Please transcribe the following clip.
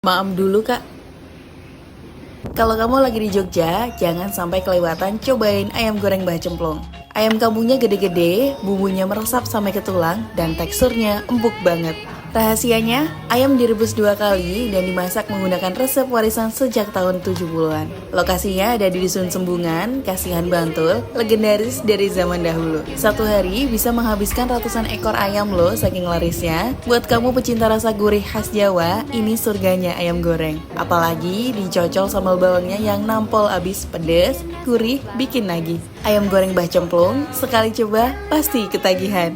Maaf dulu kak, kalau kamu lagi di Jogja, jangan sampai kelewatan cobain ayam goreng Mbah Cemplung. Ayam kampungnya gede-gede, bumbunya meresap sampai ke tulang, dan teksturnya empuk banget. Rahasianya, ayam direbus 2 kali dan dimasak menggunakan resep warisan sejak tahun 70-an. Lokasinya ada di Dusun Sembungan, Kasihan Bantul, legendaris dari zaman dahulu. Satu hari bisa menghabiskan ratusan ekor ayam loh saking larisnya. Buat kamu pecinta rasa gurih khas Jawa, ini surganya ayam goreng. Apalagi dicocol sambal bawangnya yang nampol abis pedes, gurih, bikin nagih. Ayam goreng Mbah Cemplung, sekali coba pasti ketagihan.